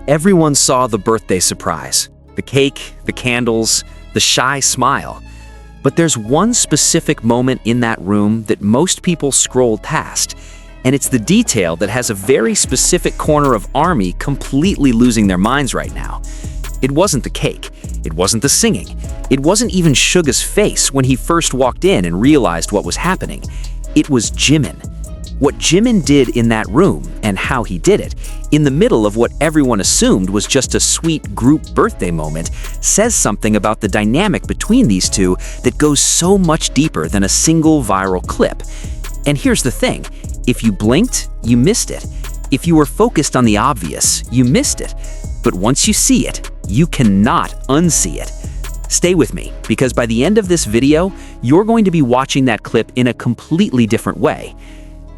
Everyone saw the birthday surprise. The cake, the candles, the shy smile. But there's one specific moment in that room that most people scrolled past, and it's the detail that has a very specific corner of ARMY completely losing their minds right now. It wasn't the cake, it wasn't the singing, it wasn't even Suga's face when he first walked in and realized what was happening. It was Jimin. What Jimin did in that room and how he did it, in the middle of what everyone assumed was just a sweet group birthday moment, says something about the dynamic between these two that goes so much deeper than a single viral clip. And here's the thing, if you blinked, you missed it. If you were focused on the obvious, you missed it. But once you see it, you cannot unsee it. Stay with me, because by the end of this video, you're going to be watching that clip in a completely different way.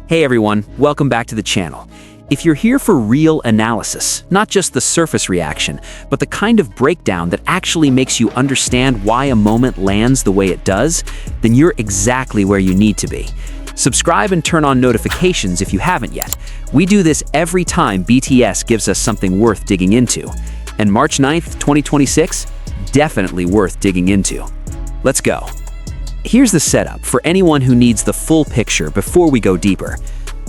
Hey everyone, welcome back to the channel. If you're here for real analysis, not just the surface reaction, but the kind of breakdown that actually makes you understand why a moment lands the way it does, then you're exactly where you need to be. Subscribe and turn on notifications if you haven't yet. We do this every time BTS gives us something worth digging into. And March 9th, 2026, definitely worth digging into. Let's go. Here's the setup for anyone who needs the full picture before we go deeper.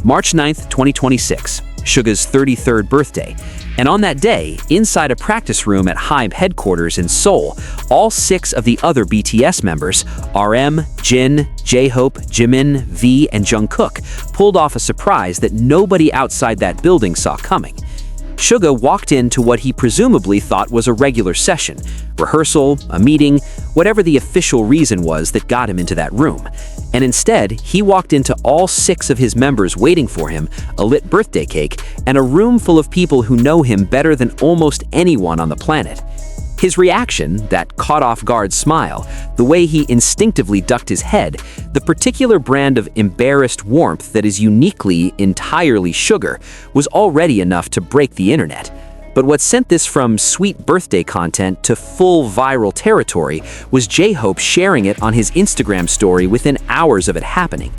March 9th, 2026, Suga's 33rd birthday. And on that day, inside a practice room at HYBE headquarters in Seoul, all 6 of the other BTS members, RM, Jin, J-Hope, Jimin, V, and Jungkook, pulled off a surprise that nobody outside that building saw coming. Suga walked into what he presumably thought was a regular session, rehearsal, a meeting, whatever the official reason was that got him into that room. And instead, he walked into all 6 of his members waiting for him, a lit birthday cake, and a room full of people who know him better than almost anyone on the planet. His reaction, that caught-off-guard smile, the way he instinctively ducked his head, the particular brand of embarrassed warmth that is uniquely, entirely Suga, was already enough to break the internet. But what sent this from sweet birthday content to full viral territory was J-Hope sharing it on his Instagram story within hours of it happening.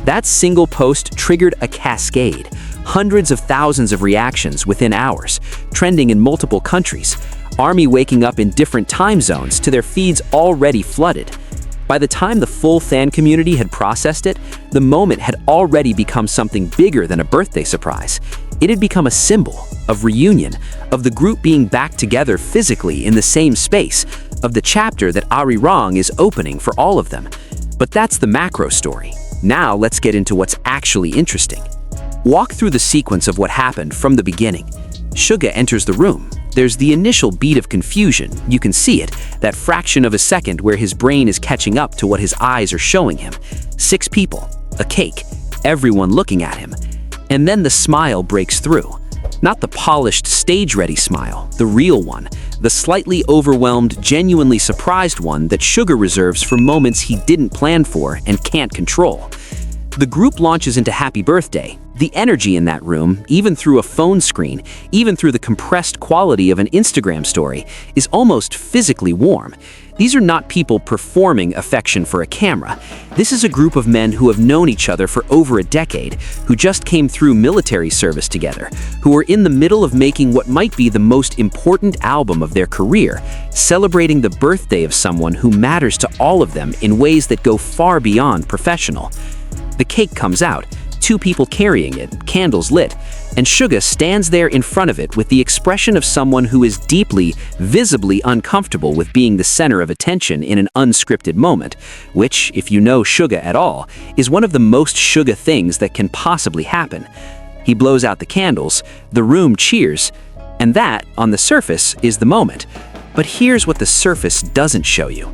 That single post triggered a cascade, hundreds of thousands of reactions within hours, trending in multiple countries, ARMY waking up in different time zones to their feeds already flooded. By the time the full fan community had processed it, the moment had already become something bigger than a birthday surprise. It had become a symbol of reunion, of the group being back together physically in the same space, of the chapter that Arirang is opening for all of them. But that's the macro story. Now let's get into what's actually interesting. Walk through the sequence of what happened from the beginning. Suga enters the room. There's the initial beat of confusion, you can see it, that fraction of a second where his brain is catching up to what his eyes are showing him. 6 people, a cake, everyone looking at him. And then the smile breaks through. Not the polished, stage-ready smile, the real one, the slightly overwhelmed, genuinely surprised one that Suga reserves for moments he didn't plan for and can't control. The group launches into Happy Birthday. The energy in that room, even through a phone screen, even through the compressed quality of an Instagram story, is almost physically warm. These are not people performing affection for a camera. This is a group of men who have known each other for over a decade, who just came through military service together, who are in the middle of making what might be the most important album of their career, celebrating the birthday of someone who matters to all of them in ways that go far beyond professional. The cake comes out, 2 people carrying it, candles lit, and Suga stands there in front of it with the expression of someone who is deeply, visibly uncomfortable with being the center of attention in an unscripted moment, which, if you know Suga at all, is one of the most Suga things that can possibly happen. He blows out the candles, the room cheers, and that, on the surface, is the moment. But here's what the surface doesn't show you.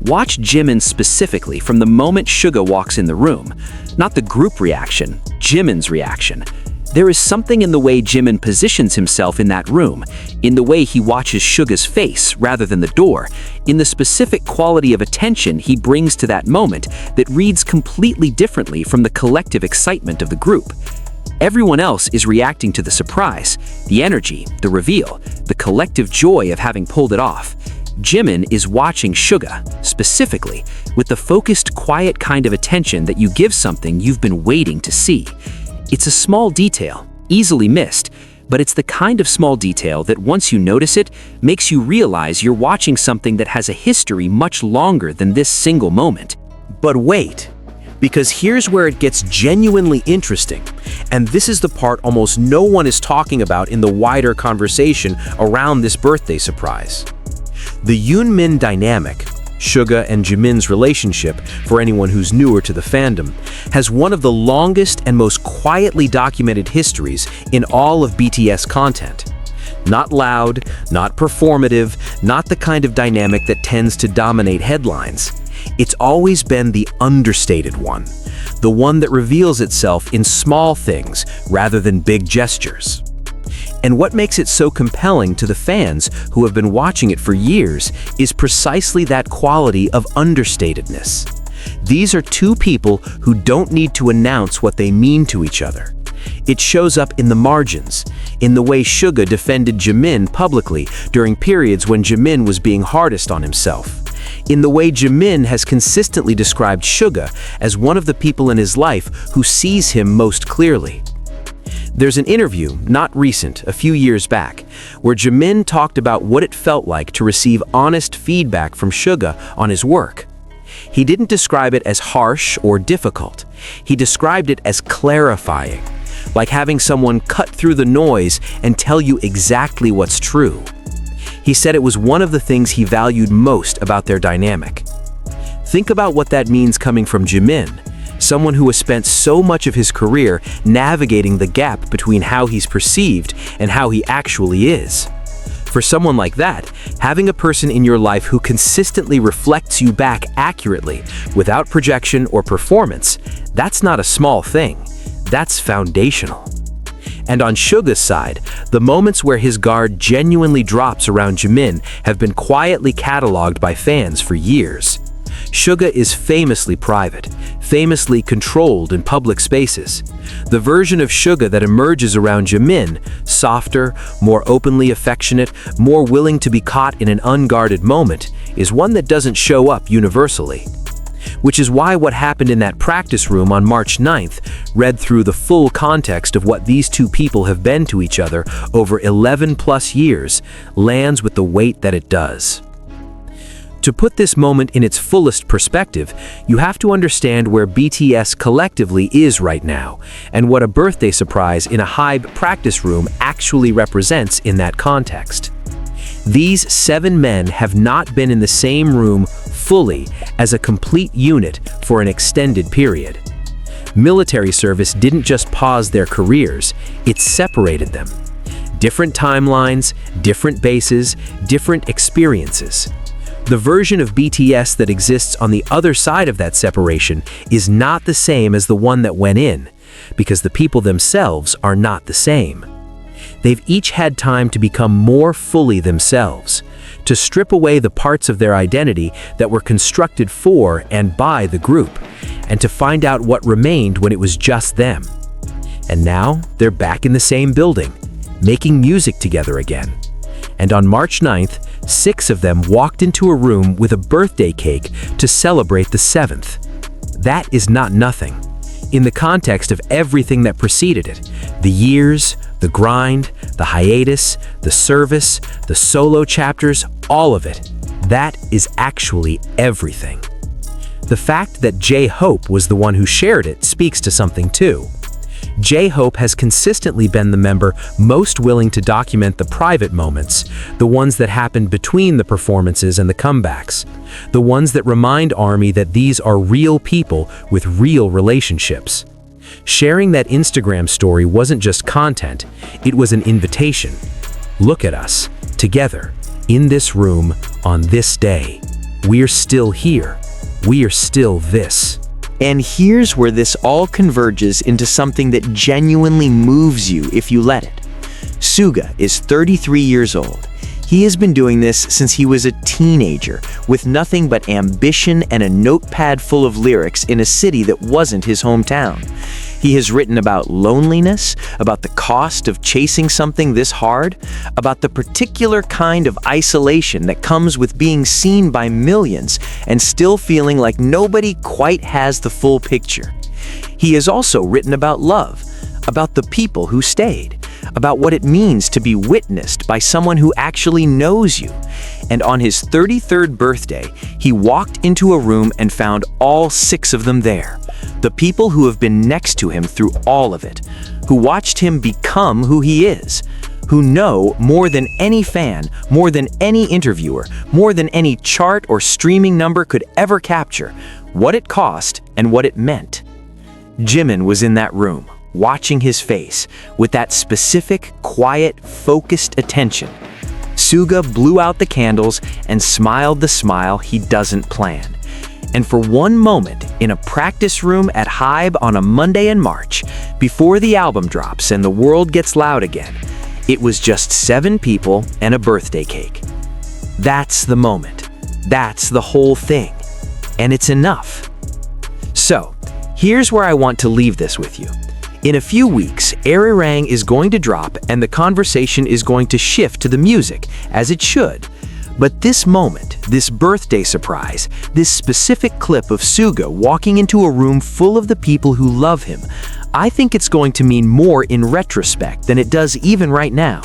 Watch Jimin specifically from the moment Suga walks in the room, not the group reaction, Jimin's reaction. There is something in the way Jimin positions himself in that room, in the way he watches Suga's face rather than the door, in the specific quality of attention he brings to that moment that reads completely differently from the collective excitement of the group. Everyone else is reacting to the surprise, the energy, the reveal, the collective joy of having pulled it off. Jimin is watching Suga, specifically, with the focused, quiet kind of attention that you give something you've been waiting to see. It's a small detail, easily missed, But it's the kind of small detail that once you notice it, makes you realize you're watching something that has a history much longer than this single moment. But wait, because here's where it gets genuinely interesting, and this is the part almost no one is talking about in the wider conversation around this birthday surprise. The Yoonmin dynamic, Suga and Jimin's relationship, for anyone who's newer to the fandom, has one of the longest and most quietly documented histories in all of BTS content. Not loud, not performative, not the kind of dynamic that tends to dominate headlines. It's always been the understated one, the one that reveals itself in small things rather than big gestures. And what makes it so compelling to the fans who have been watching it for years is precisely that quality of understatedness. These are two people who don't need to announce what they mean to each other. It shows up in the margins, in the way Suga defended Jimin publicly during periods when Jimin was being hardest on himself, in the way Jimin has consistently described Suga as one of the people in his life who sees him most clearly. There's an interview, not recent, a few years back, where Jimin talked about what it felt like to receive honest feedback from Suga on his work. He didn't describe it as harsh or difficult. He described it as clarifying, like having someone cut through the noise and tell you exactly what's true. He said it was one of the things he valued most about their dynamic. Think about what that means coming from Jimin, someone who has spent so much of his career navigating the gap between how he's perceived and how he actually is. For someone like that, having a person in your life who consistently reflects you back accurately, without projection or performance, that's not a small thing. That's foundational. And on Suga's side, the moments where his guard genuinely drops around Jimin have been quietly cataloged by fans for years. Suga is famously private, famously controlled in public spaces. The version of Suga that emerges around Jimin, softer, more openly affectionate, more willing to be caught in an unguarded moment, is one that doesn't show up universally. Which is why what happened in that practice room on March 9th, read through the full context of what these two people have been to each other over 11+ years, lands with the weight that it does. To put this moment in its fullest perspective, you have to understand where BTS collectively is right now, and what a birthday surprise in a HYBE practice room actually represents in that context. These 7 men have not been in the same room fully as a complete unit for an extended period. Military service didn't just pause their careers, it separated them. Different timelines, different bases, different experiences. The version of BTS that exists on the other side of that separation is not the same as the one that went in, because the people themselves are not the same. They've each had time to become more fully themselves, to strip away the parts of their identity that were constructed for and by the group, and to find out what remained when it was just them. And now they're back in the same building, making music together again. And on March 9th, 6 of them walked into a room with a birthday cake to celebrate the 7th. That is not nothing. In the context of everything that preceded it, the years, the grind, the hiatus, the service, the solo chapters, all of it, that is actually everything. The fact that J-Hope was the one who shared it speaks to something too. J-Hope has consistently been the member most willing to document the private moments, the ones that happened between the performances and the comebacks, the ones that remind ARMY that these are real people with real relationships. Sharing that Instagram story wasn't just content, it was an invitation. Look at us, together, in this room, on this day. We're still here. We are still this. And here's where this all converges into something that genuinely moves you if you let it. Suga is 33 years old. He has been doing this since he was a teenager, with nothing but ambition and a notepad full of lyrics in a city that wasn't his hometown. He has written about loneliness, about the cost of chasing something this hard, about the particular kind of isolation that comes with being seen by millions and still feeling like nobody quite has the full picture. He has also written about love, about the people who stayed, about what it means to be witnessed by someone who actually knows you. And on his 33rd birthday, he walked into a room and found all 6 of them there. The people who have been next to him through all of it, who watched him become who he is, who know more than any fan, more than any interviewer, more than any chart or streaming number could ever capture, what it cost and what it meant. Jimin was in that room, watching his face, with that specific, quiet, focused attention. Suga blew out the candles and smiled the smile he doesn't plan. And for one moment, in a practice room at Hybe on a Monday in March, before the album drops and the world gets loud again, it was just 7 people and a birthday cake. That's the moment. That's the whole thing. And it's enough. So, here's where I want to leave this with you. In a few weeks, Arirang is going to drop and the conversation is going to shift to the music, as it should. But this moment, this birthday surprise, this specific clip of Suga walking into a room full of the people who love him, I think it's going to mean more in retrospect than it does even right now.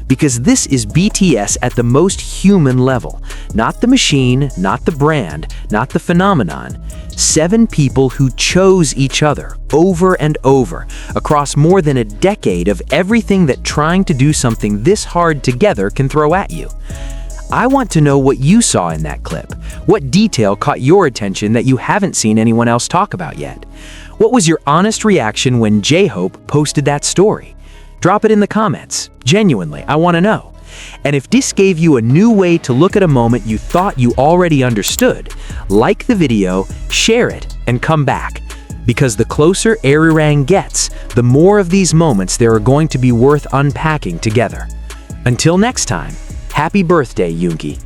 Because this is BTS at the most human level. Not the machine, not the brand, not the phenomenon. 7 people who chose each other over and over across more than a decade of everything that trying to do something this hard together can throw at you. I want to know what you saw in that clip. What detail caught your attention that you haven't seen anyone else talk about yet? What was your honest reaction when J-Hope posted that story? Drop it in the comments. Genuinely, I want to know. And if this gave you a new way to look at a moment you thought you already understood, like the video, share it, and come back. Because the closer Arirang gets, the more of these moments there are going to be worth unpacking together. Until next time, happy birthday, Yoongi.